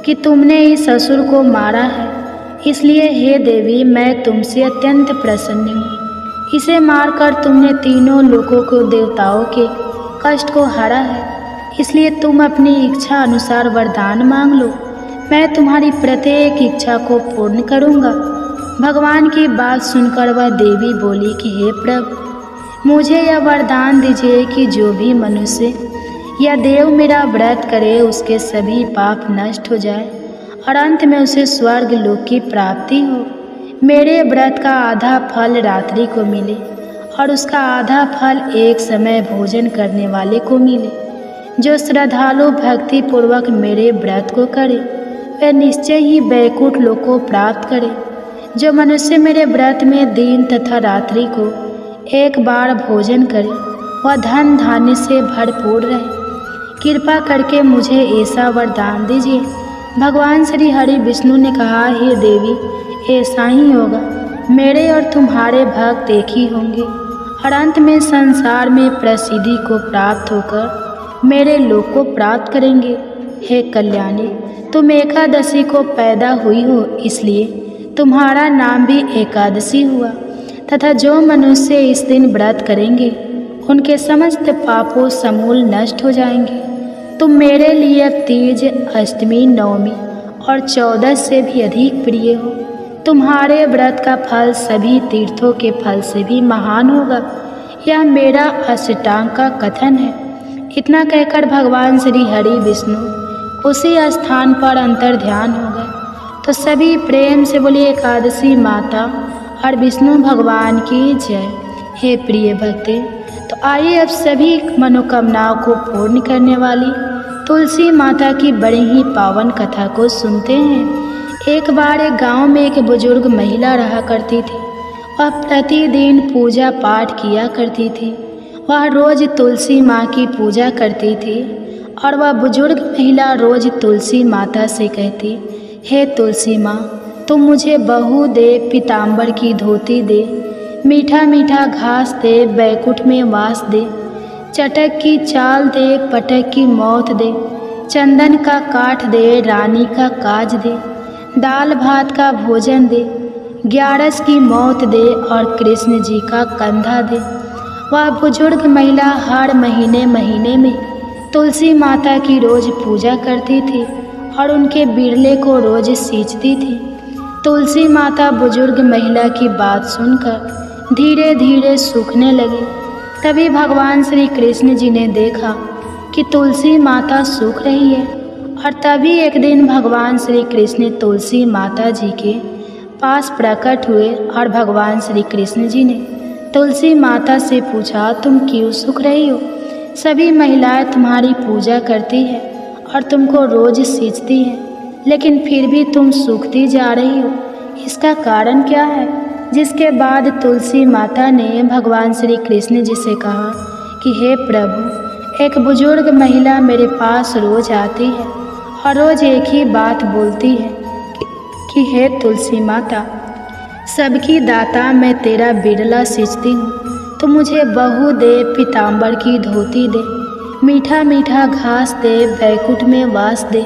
कि तुमने इस असुर को मारा है, इसलिए हे देवी मैं तुमसे अत्यंत प्रसन्न हूँ। इसे मारकर तुमने तीनों लोकों को देवताओं के कष्ट को हरा है, इसलिए तुम अपनी इच्छा अनुसार वरदान मांग लो, मैं तुम्हारी प्रत्येक इच्छा को पूर्ण करूँगा। भगवान की बात सुनकर वह देवी बोली कि हे प्रभु, मुझे यह वरदान दीजिए कि जो भी मनुष्य या देव मेरा व्रत करे उसके सभी पाप नष्ट हो जाए और अंत में उसे स्वर्ग लोक की प्राप्ति हो। मेरे व्रत का आधा फल रात्रि को मिले और उसका आधा फल एक समय भोजन करने वाले को मिले। जो श्रद्धालु भक्ति पूर्वक मेरे व्रत को करे वह निश्चय ही वैकुंठ लोक को प्राप्त करे। जो मनुष्य मेरे व्रत में दिन तथा रात्रि को एक बार भोजन करे वह धन धान्य से भरपूर रहे। कृपा करके मुझे ऐसा वरदान दीजिए। भगवान श्री हरि विष्णु ने कहा, हे देवी, ऐसा ही होगा। मेरे और तुम्हारे भक्त एक ही होंगे और अंत में संसार में प्रसिद्धि को प्राप्त होकर मेरे लोक को प्राप्त करेंगे। हे कल्याणी, तुम एकादशी को पैदा हुई हो, इसलिए तुम्हारा नाम भी एकादशी हुआ, तथा जो मनुष्य इस दिन व्रत करेंगे उनके समस्त पापों समूल नष्ट हो जाएंगे। तुम मेरे लिए अब तीज, अष्टमी, नवमी और 14 से भी अधिक प्रिय हो। तुम्हारे व्रत का फल सभी तीर्थों के फल से भी महान होगा। यह मेरा अष्टांग का कथन है। इतना कहकर भगवान श्री हरि विष्णु उसी स्थान पर अंतर ध्यान हो गए। तो सभी प्रेम से बोलिए एकादशी माता और विष्णु भगवान की जय। हे प्रिय भक्ते, तो आइए अब सभी मनोकामनाओं को पूर्ण करने वाली तुलसी माता की बड़ी ही पावन कथा को सुनते हैं। एक बार एक गांव में एक बुजुर्ग महिला रहा करती थी। वह प्रतिदिन पूजा पाठ किया करती थी। वह रोज तुलसी माँ की पूजा करती थी और वह बुजुर्ग महिला रोज तुलसी माता से कहती, हे तुलसी माँ, तुम मुझे बहू दे, पीताम्बर की धोती दे, मीठा मीठा घास दे, बैकुंठ में वास दे, चटक की चाल दे, पटक की मौत दे, चंदन का काठ दे, रानी का काज दे, दाल भात का भोजन दे, ग्यारस की मौत दे और कृष्ण जी का कंधा दे। वह बुजुर्ग महिला हर महीने महीने में तुलसी माता की रोज पूजा करती थी और उनके बिरले को रोज सींचती थी। तुलसी माता बुजुर्ग महिला की बात सुनकर धीरे धीरे सूखने लगी। तभी भगवान श्री कृष्ण जी ने देखा कि तुलसी माता सूख रही है और तभी एक दिन भगवान श्री कृष्ण तुलसी माता जी के पास प्रकट हुए और भगवान श्री कृष्ण जी ने तुलसी माता से पूछा, तुम क्यों सूख रही हो? सभी महिलाएं तुम्हारी पूजा करती है और तुमको रोज सींचती हैं, लेकिन फिर भी तुम सूखती जा रही हो, इसका कारण क्या है? जिसके बाद तुलसी माता ने भगवान श्री कृष्ण जी से कहा कि हे प्रभु, एक बुजुर्ग महिला मेरे पास रोज आती है और रोज एक ही बात बोलती है कि हे तुलसी माता, सबकी दाता, मैं तेरा बिरला सींचती हूँ, तो मुझे बहू दे, पीताम्बर की धोती दे, मीठा मीठा घास दे, बैकुंठ में वास दे,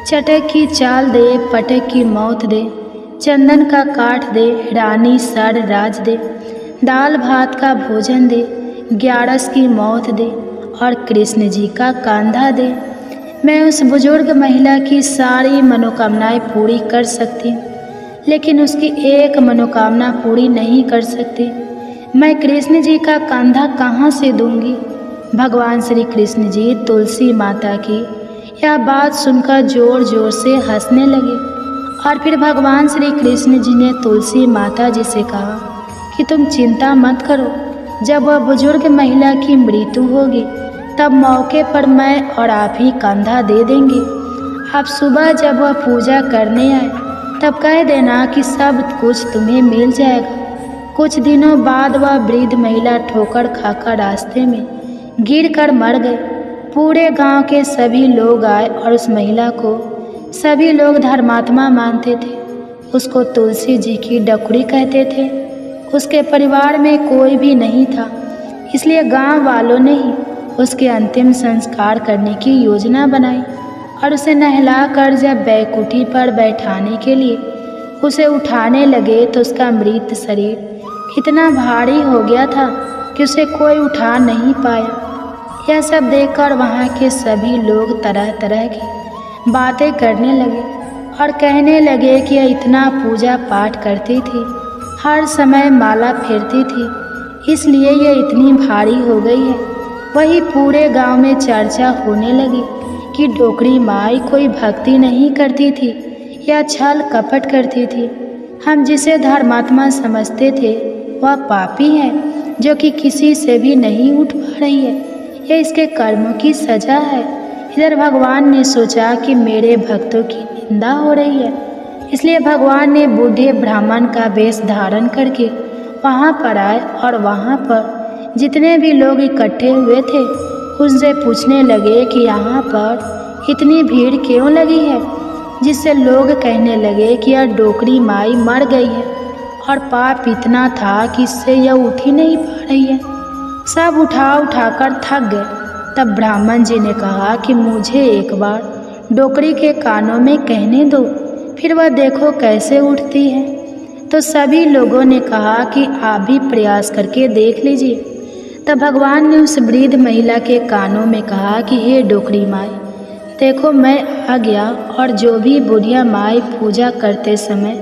चटक की चाल दे, पटक की मौत दे, चंदन का काठ दे, रानी सर राज दे, दाल भात का भोजन दे, ग्यारस की मौत दे और कृष्ण जी का कंधा दे। मैं उस बुजुर्ग महिला की सारी मनोकामनाएं पूरी कर सकती हूँ, लेकिन उसकी एक मनोकामना पूरी नहीं कर सकती। मैं कृष्ण जी का कंधा कहाँ से दूंगी? भगवान श्री कृष्ण जी तुलसी माता की यह बात सुनकर जोर जोर से हंसने लगे और फिर भगवान श्री कृष्ण जी ने तुलसी माता जी से कहा कि तुम चिंता मत करो, जब वह बुजुर्ग महिला की मृत्यु होगी तब मौके पर मैं और आप ही कंधा दे देंगे। आप सुबह जब वह पूजा करने आए तब कह देना कि सब कुछ तुम्हें मिल जाएगा। कुछ दिनों बाद वह वृद्ध महिला ठोकर खाकर रास्ते में गिरकर मर गई। पूरे गांव के सभी लोग आए और उस महिला को सभी लोग धर्मात्मा मानते थे। उसको तुलसी जी की डकुरी कहते थे। उसके परिवार में कोई भी नहीं था, इसलिए गांव वालों ने ही उसके अंतिम संस्कार करने की योजना बनाई और उसे नहलाकर जब बैकुंठी पर बैठाने के लिए उसे उठाने लगे तो उसका मृत शरीर इतना भारी हो गया था कि उसे कोई उठा नहीं पाया। यह सब देखकर वहाँ के सभी लोग तरह तरह की बातें करने लगे और कहने लगे कि यह इतना पूजा पाठ करती थी, हर समय माला फेरती थी, इसलिए यह इतनी भारी हो गई है। वही पूरे गांव में चर्चा होने लगी कि डोकरी माई कोई भक्ति नहीं करती थी या छल कपट करती थी। हम जिसे धर्मात्मा समझते थे वह पापी है जो कि किसी से भी नहीं उठ पा रही है। यह इसके कर्मों की सजा है। इधर भगवान ने सोचा कि मेरे भक्तों की निंदा हो रही है, इसलिए भगवान ने बूढ़े ब्राह्मण का वेश धारण करके वहाँ पर आए और वहाँ पर जितने भी लोग इकट्ठे हुए थे उनसे पूछने लगे कि यहाँ पर इतनी भीड़ क्यों लगी है, जिससे लोग कहने लगे कि यह डोकरी माई मर गई है और पाप इतना था कि इससे यह उठ ही नहीं पा रही है। सब उठाकर थक गए। तब ब्राह्मण जी ने कहा कि मुझे एक बार डोकरी के कानों में कहने दो, फिर वह देखो कैसे उठती है। तो सभी लोगों ने कहा कि आप भी प्रयास करके देख लीजिए। तब भगवान ने उस वृद्ध महिला के कानों में कहा कि हे डोकरी माई, देखो मैं आ गया। और जो भी बुढ़िया माई पूजा करते समय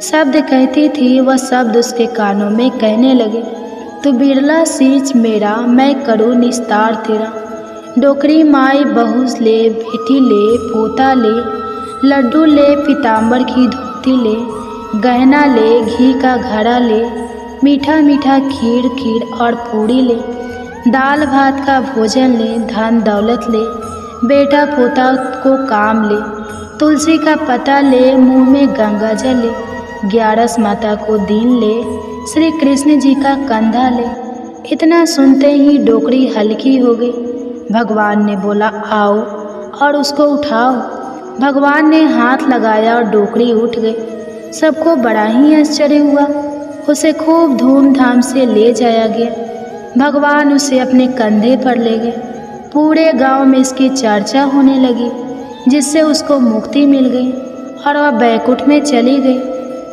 शब्द कहती थी वह शब्द उसके कानों में कहने लगे, तू बिरला सींच मेरा, मैं करूँ निस्तार तेरा। डोकरी माई बहू ले, बेटी ले, पोता ले, लड्डू ले, पीताम्बर की धोती ले, गहना ले, घी का घड़ा ले, मीठा मीठा खीर और पूड़ी ले, दाल भात का भोजन ले, धन दौलत ले, बेटा पोता को काम ले, तुलसी का पता ले, मुंह में गंगा जल ले, 11 माता को दीन ले, श्री कृष्ण जी का कंधा ले। इतना सुनते ही डोकरी हल्की हो गई। भगवान ने बोला आओ और उसको उठाओ। भगवान ने हाथ लगाया और डोकरी उठ गई। सबको बड़ा ही आश्चर्य हुआ। उसे खूब धूमधाम से ले जाया गया। भगवान उसे अपने कंधे पर ले गए। पूरे गांव में इसकी चर्चा होने लगी, जिससे उसको मुक्ति मिल गई और वह बैकुंठ में चली गई।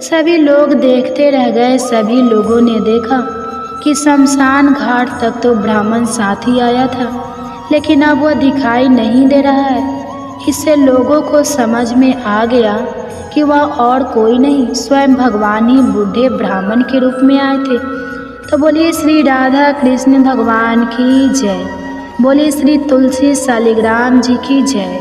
सभी लोग देखते रह गए। सभी लोगों ने देखा कि शमशान घाट तक तो ब्राह्मण साथ ही आया था, लेकिन अब वह दिखाई नहीं दे रहा है। इससे लोगों को समझ में आ गया कि वह और कोई नहीं, स्वयं भगवान ही बूढ़े ब्राह्मण के रूप में आए थे। तो बोलिए श्री राधा कृष्ण भगवान की जय। बोलिए श्री तुलसी शालिग्राम जी की जय।